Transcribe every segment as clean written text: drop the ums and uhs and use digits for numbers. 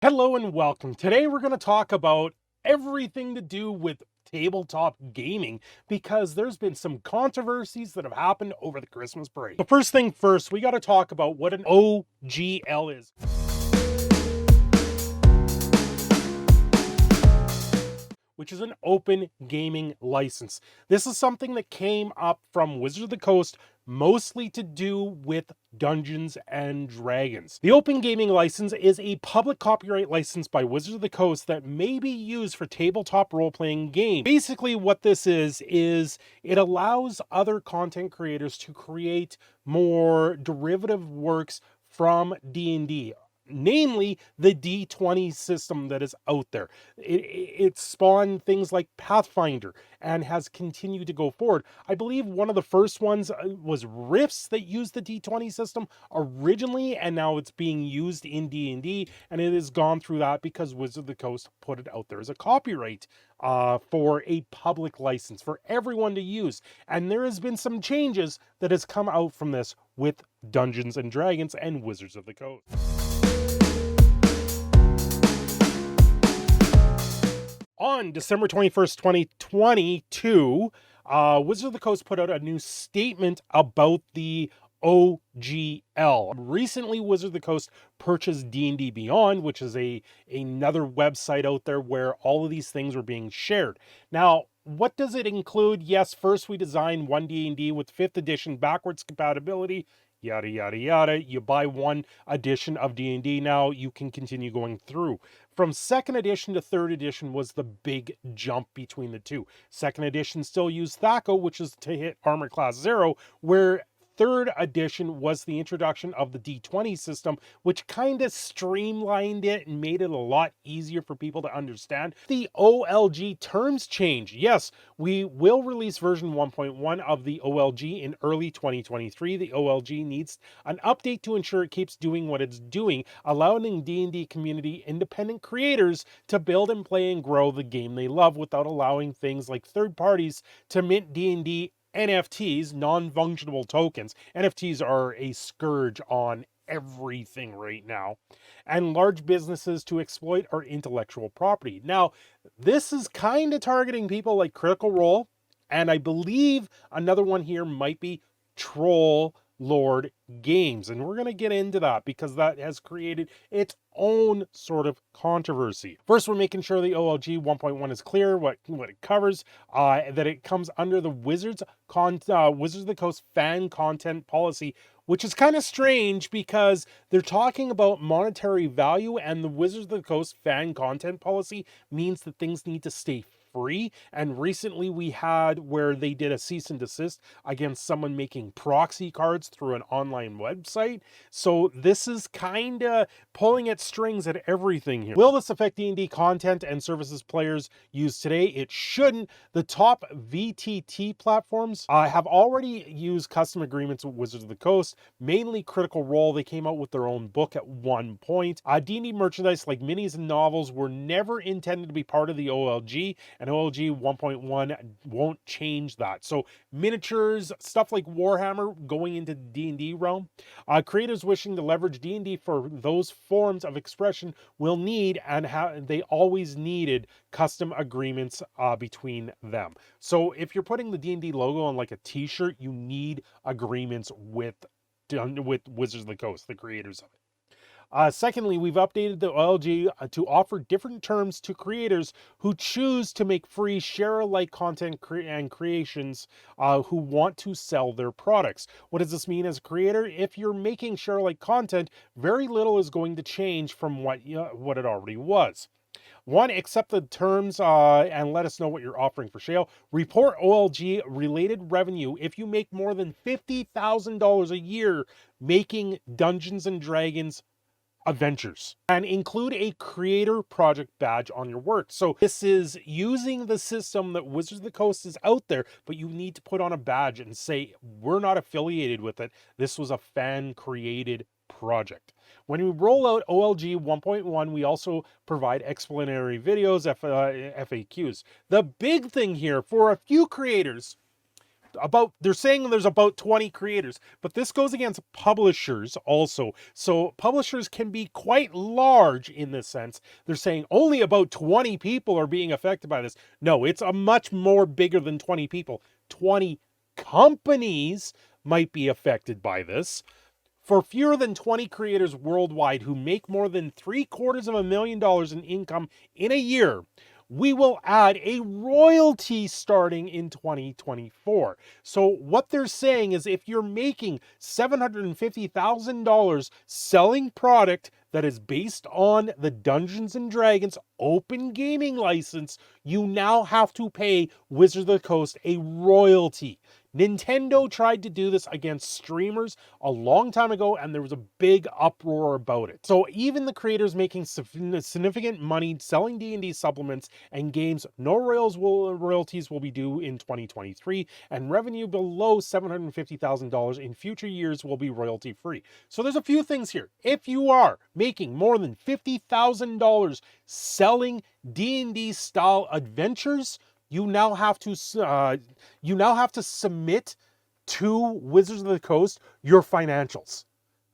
Hello and welcome. Today we're going to talk about everything to do with tabletop gaming because there's been some controversies that have happened over the Christmas break. The first thing first, we got to talk about what an OGL is. Which is an open gaming license. This is something that came up from Wizards of the Coast, mostly to do with Dungeons and Dragons. The open gaming license is a public copyright license by Wizards of the Coast that may be used for tabletop role-playing games. Basically what this is it allows other content creators to create more derivative works from D&D, namely the D20 system that is out there. It spawned things like Pathfinder and has continued to go forward. I believe one of the first ones was Rifts that used the D20 system originally, and now it's being used in D&D, and it has gone through that because Wizards of the Coast put it out there as a copyright for a public license for everyone to use. And there has been some changes that has come out from this with Dungeons and Dragons and Wizards of the Coast. On December 21st, 2022, Wizards of the Coast put out a new statement about the OGL. Recently, Wizards of the Coast purchased D&D Beyond, which is another website out there where all of these things are being shared. Now, what does it include? Yes, first we designed one D&D with 5th edition backwards compatibility, yada, yada, yada. You buy one edition of D&D now, you can continue going through. From 2nd edition to 3rd edition was the big jump between the two. 2nd edition still used THAC0, which is to hit armor class 0, where 3rd edition was the introduction of the D20 system, which kind of streamlined it and made it a lot easier for people to understand. The OLG terms change. Yes, we will release version 1.1 of the OLG in early 2023. The OLG needs an update to ensure it keeps doing what it's doing, allowing D&D community independent creators to build and play and grow the game they love without allowing things like third parties to mint D&D NFTs, non-fungible tokens. NFTs are a scourge on everything right now, and large businesses to exploit our intellectual property. Now, this is kind of targeting people like Critical Role, and I believe another one here might be Troll Lord Games, and we're going to get into that because that has created its own sort of controversy. First, we're making sure the OLG 1.1 is clear, what it covers, that it comes under the Wizards of the Coast fan content policy, which is kind of strange because they're talking about monetary value, and the Wizards of the Coast fan content policy means that things need to stay free. And recently we had where they did a cease and desist against someone making proxy cards through an online website. So this is kind of pulling at strings at everything here. Will this affect D&D content and services players use today? It shouldn't. The top VTT platforms have already used custom agreements with Wizards of the Coast, mainly Critical Role. They came out with their own book at one point. D&D merchandise like minis and novels were never intended to be part of the OLG, and OLG 1.1 won't change that. So miniatures, stuff like Warhammer going into the D&D realm. Creators wishing to leverage D&D for those forms of expression will need, and they always needed, custom agreements between them. So if you're putting the D&D logo on like a t-shirt, you need agreements with Wizards of the Coast, the creators of it. Secondly, we've updated the OLG to offer different terms to creators who choose to make free share-alike content and creations who want to sell their products. What does this mean as a creator? If you're making share-alike content, very little is going to change from what it already was. One, accept the terms and let us know what you're offering for sale. Report OLG related revenue if you make more than $50,000 a year making Dungeons and Dragons adventures, and include a creator project badge on your work. So this is using the system that Wizards of the Coast is out there, but you need to put on a badge and say, we're not affiliated with it. This was a fan created project. When we roll out OLG 1.1, we also provide explanatory videos, FAQs. The big thing here for a few creators, they're saying there's about 20 creators, but this goes against publishers also. So publishers can be quite large in this sense. They're saying only about 20 people are being affected by this. No, it's a much more bigger than 20 people. 20 companies might be affected by this. For fewer than 20 creators worldwide who make more than $750,000 in income in a year, we will add a royalty starting in 2024. So what they're saying is if you're making $750,000 selling product that is based on the Dungeons and Dragons open gaming license, you now have to pay Wizards of the Coast a royalty. Nintendo tried to do this against streamers a long time ago, and there was a big uproar about it. So even the creators making significant money selling D&D supplements and games, no royalties will be due in 2023, and revenue below $750,000 in future years will be royalty free. So there's a few things here. If you are making more than $50,000 selling D&D style adventures, you now have to submit to Wizards of the Coast your financials.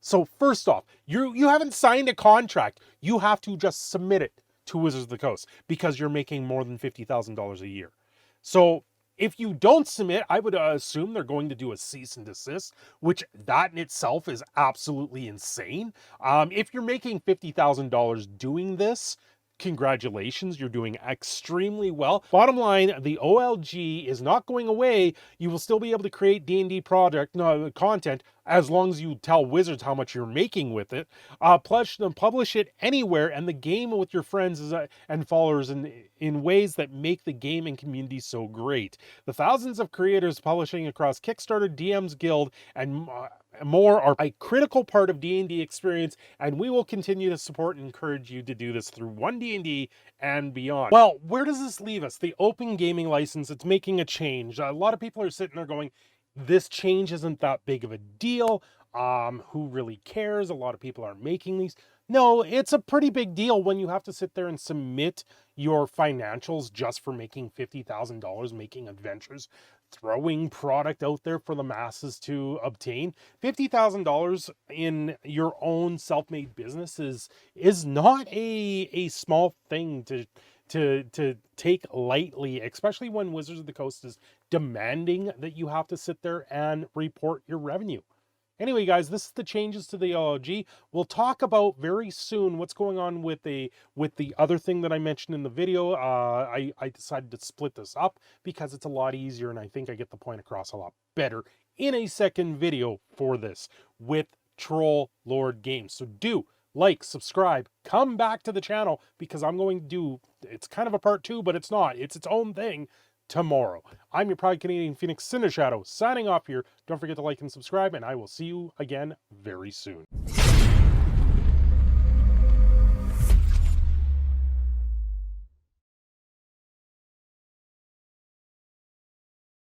So first off, you haven't signed a contract. You have to just submit it to Wizards of the Coast because you're making more than $50,000 a year. So if you don't submit, I would assume they're going to do a cease and desist, which that in itself is absolutely insane. If you're making $50,000 doing this, congratulations, you're doing extremely well. Bottom line, the OLG is not going away. You will still be able to create D&D content as long as you tell Wizards how much you're making with it. Publish it anywhere and the game with your friends and followers in ways that make the gaming community so great. The thousands of creators publishing across Kickstarter, DM's Guild, and more are a critical part of D&D experience, and we will continue to support and encourage you to do this through 1D&D and beyond. Well, where does this leave us? The open gaming license, it's making a change. A lot of people are sitting there going, this change isn't that big of a deal. Who really cares? A lot of people are making these. No, it's a pretty big deal when you have to sit there and submit your financials just for making $50,000, making adventures, throwing product out there for the masses to obtain. $50,000 in your own self-made business is not a small thing to take lightly, especially when Wizards of the Coast is demanding that you have to sit there and report your revenue. Anyway, guys, this is the changes to the OLG. We'll talk about very soon what's going on with the other thing that I mentioned in the video. I decided to split this up because it's a lot easier, and I think I get the point across a lot better in a second video for this with Troll Lord Games. So do like, subscribe, come back to the channel because I'm going to do, it's kind of a part 2, but it's not. It's its own thing tomorrow. I'm your proud Canadian Phoenix Cinder Shadow signing off here. Don't forget to like and subscribe, and I will see you again very soon.